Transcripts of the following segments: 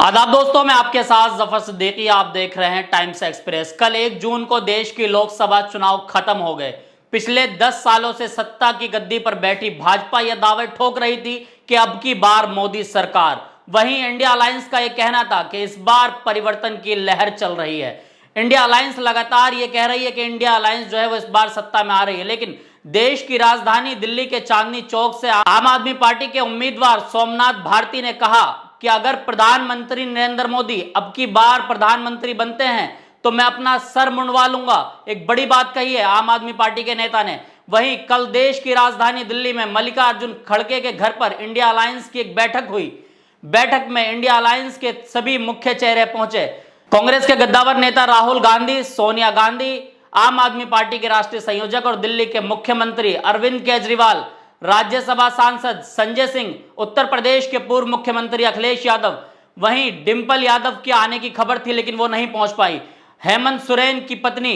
आदाब दोस्तों, मैं आपके साथ जफर सिद्दीकी। आप देख रहे हैं टाइम्स एक्सप्रेस। कल 1 जून को देश की लोकसभा चुनाव खत्म हो गए। पिछले 10 सालों से सत्ता की गद्दी पर बैठी भाजपा यह दावे ठोक रही थी कि अब की बार मोदी सरकार। वहीं इंडिया अलायंस का यह कहना था कि इस बार परिवर्तन की लहर चल रही है। इंडिया अलायंस लगातार ये कह रही है कि इंडिया अलायंस जो है वो इस बार सत्ता में आ रही है, लेकिन देश की राजधानी दिल्ली के चांदनी चौक से आम आदमी पार्टी के उम्मीदवार सोमनाथ भारती ने कहा कि अगर प्रधानमंत्री नरेंद्र मोदी अब की बार प्रधानमंत्री बनते हैं तो मैं अपना सर मुंडवा लूंगा। एक बड़ी बात कही है आम आदमी पार्टी के नेता ने। वहीं कल देश की राजधानी दिल्ली में मल्लिकार्जुन खड़गे के घर पर इंडिया अलायंस की एक बैठक हुई। बैठक में इंडिया अलायंस के सभी मुख्य चेहरे पहुंचे। कांग्रेस के गद्दावर नेता राहुल गांधी, सोनिया गांधी, आम आदमी पार्टी के राष्ट्रीय संयोजक और दिल्ली के मुख्यमंत्री अरविंद केजरीवाल, राज्यसभा सांसद संजय सिंह, उत्तर प्रदेश के पूर्व मुख्यमंत्री अखिलेश यादव। वहीं डिंपल यादव के आने की खबर थी लेकिन वो नहीं पहुंच पाई। हेमंत सोरेन की पत्नी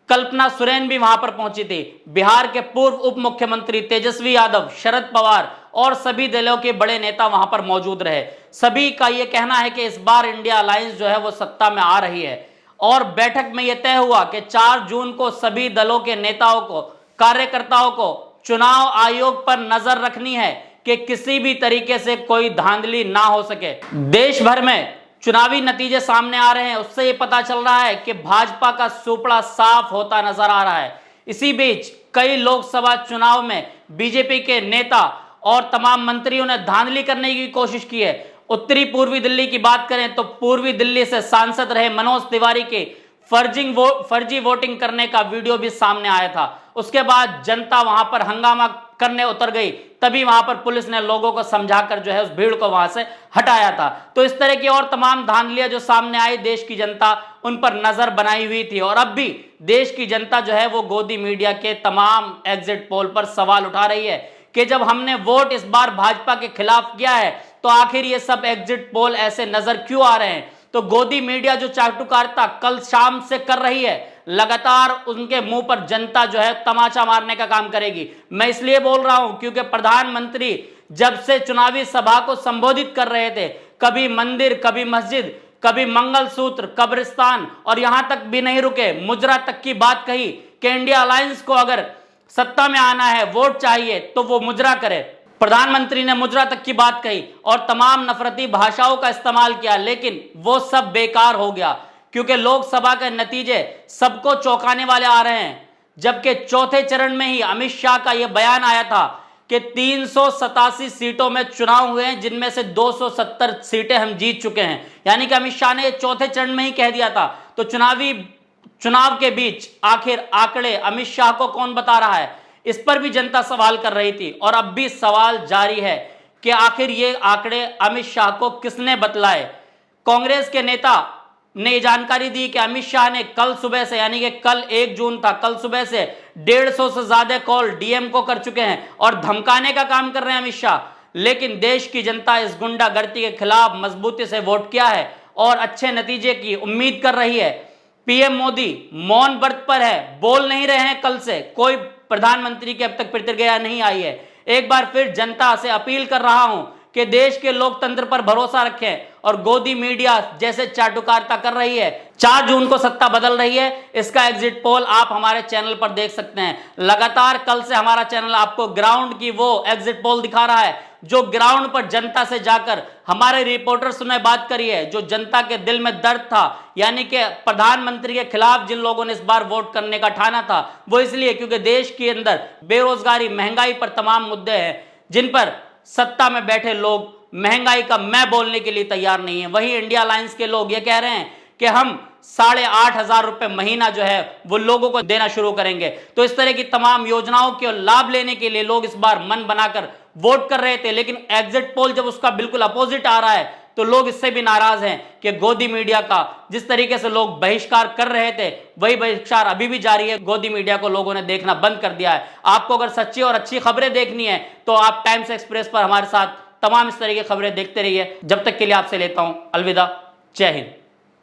कल्पना सोरेन भी वहां पर पहुंची थी। बिहार के पूर्व उप मुख्यमंत्री तेजस्वी यादव, शरद पवार और सभी दलों के बड़े नेता वहां पर मौजूद रहे। सभी का यह कहना है कि इस बार इंडिया अलायंस जो है वो सत्ता में आ रही है। और बैठक में यह तय हुआ कि 4 जून को सभी दलों के नेताओं को, कार्यकर्ताओं को चुनाव आयोग पर नजर रखनी है कि किसी भी तरीके से कोई धांधली ना हो सके। देश भर में चुनावी नतीजे सामने आ रहे हैं, उससे ये पता चल रहा है कि भाजपा का सुपड़ा साफ होता नजर आ रहा है। इसी बीच कई लोकसभा चुनाव में बीजेपी के नेता और तमाम मंत्रियों ने धांधली करने की कोशिश की है। उत्तरी पूर्वी दिल्ली की बात करें तो पूर्वी दिल्ली से सांसद रहे मनोज तिवारी के फर्जी वोटिंग करने का वीडियो भी सामने आया था। उसके बाद जनता वहां पर हंगामा करने उतर गई, तभी वहां पर पुलिस ने लोगों को समझाकर जो है उस भीड़ को वहां से हटाया था। तो इस तरह की और तमाम धांधलियां जो सामने आई, देश की जनता उन पर नजर बनाई हुई थी। और अब भी देश की जनता जो है वो गोदी मीडिया के तमाम एग्जिट पोल पर सवाल उठा रही है कि जब हमने वोट इस बार भाजपा के खिलाफ किया है तो आखिर ये सब एग्जिट पोल ऐसे नजर क्यों आ रहे हैं। तो गोदी मीडिया जो चाटुकारिता कल शाम से कर रही है, लगातार उनके मुंह पर जनता जो है तमाचा मारने का काम करेगी। मैं इसलिए बोल रहा हूं क्योंकि प्रधानमंत्री जब से चुनावी सभा को संबोधित कर रहे थे, कभी मंदिर, कभी मस्जिद, कभी मंगलसूत्र, कब्रिस्तान, और यहां तक भी नहीं रुके, मुजरा तक की बात कही कि इंडिया अलायंस को अगर सत्ता में आना है, वोट चाहिए तो वो मुजरा करे। प्रधानमंत्री ने मुजरा तक की बात कही और तमाम नफरती भाषाओं का इस्तेमाल किया, लेकिन वो सब बेकार हो गया क्योंकि लोकसभा के नतीजे सबको चौंकाने वाले आ रहे हैं। जबकि चौथे चरण में ही अमित शाह का यह बयान आया था कि 387 सीटों में चुनाव हुए हैं, जिनमें से 270 सीटें हम जीत चुके हैं। यानी कि अमित शाह ने चौथे चरण में ही कह दिया था। तो चुनाव के बीच आखिर आंकड़े अमित शाह को कौन बता रहा है, इस पर भी जनता सवाल कर रही थी। और अब भी सवाल जारी है कि आखिर ये आंकड़े अमित शाह को किसने बतलाए। कांग्रेस के नेता ने जानकारी दी कि अमित शाह ने कल सुबह से, यानी कि कल 1 जून था, कल सुबह से 150 से ज्यादा कॉल डीएम को कर चुके हैं और धमकाने का काम कर रहे हैं अमित शाह। लेकिन देश की जनता इस गुंडागर्दी के खिलाफ मजबूती से वोट किया है और अच्छे नतीजे की उम्मीद कर रही है। पीएम मोदी मौन व्रत पर है, बोल नहीं रहे हैं। कल से कोई प्रधानमंत्री की अब तक प्रतिक्रिया नहीं आई है। एक बार फिर जनता से अपील कर रहा हूं कि देश के लोकतंत्र पर भरोसा रखें और गोदी मीडिया जैसे चाटुकारिता कर रही है। 4 जून को सत्ता बदल रही है, इसका एग्जिट पोल आप हमारे चैनल पर देख सकते हैं। लगातार कल से हमारा चैनल आपको ग्राउंड की वो एग्जिट पोल दिखा रहा है जो ग्राउंड पर जनता से जाकर हमारे रिपोर्टर्स ने बात करी है, जो जनता के दिल में दर्द था। यानी कि प्रधानमंत्री के खिलाफ जिन लोगों ने इस बार वोट करने का ठाना था, वो इसलिए क्योंकि देश के अंदर बेरोजगारी, महंगाई पर तमाम मुद्दे हैं जिन पर सत्ता में बैठे लोग महंगाई का मैं बोलने के लिए तैयार नहीं है। वहीं इंडिया अलायंस के लोग ये कह रहे हैं कि हम 8,500 रुपए महीना जो है वो लोगों को देना शुरू करेंगे। तो इस तरह की तमाम योजनाओं के लाभ लेने के लिए लोग इस बार मन बनाकर वोट कर रहे थे, लेकिन एग्जिट पोल जब उसका बिल्कुल अपोजिट आ रहा है तो लोग इससे भी नाराज हैं कि गोदी मीडिया का जिस तरीके से लोग बहिष्कार कर रहे थे, वही बहिष्कार अभी भी जारी है। गोदी मीडिया को लोगों ने देखना बंद कर दिया है। आपको अगर सच्ची और अच्छी खबरें देखनी है तो आप टाइम्स एक्सप्रेस पर हमारे साथ तमाम इस तरह की खबरें देखते रहिए। जब तक के लिए आपसे लेता हूं अलविदा। जय हिंद।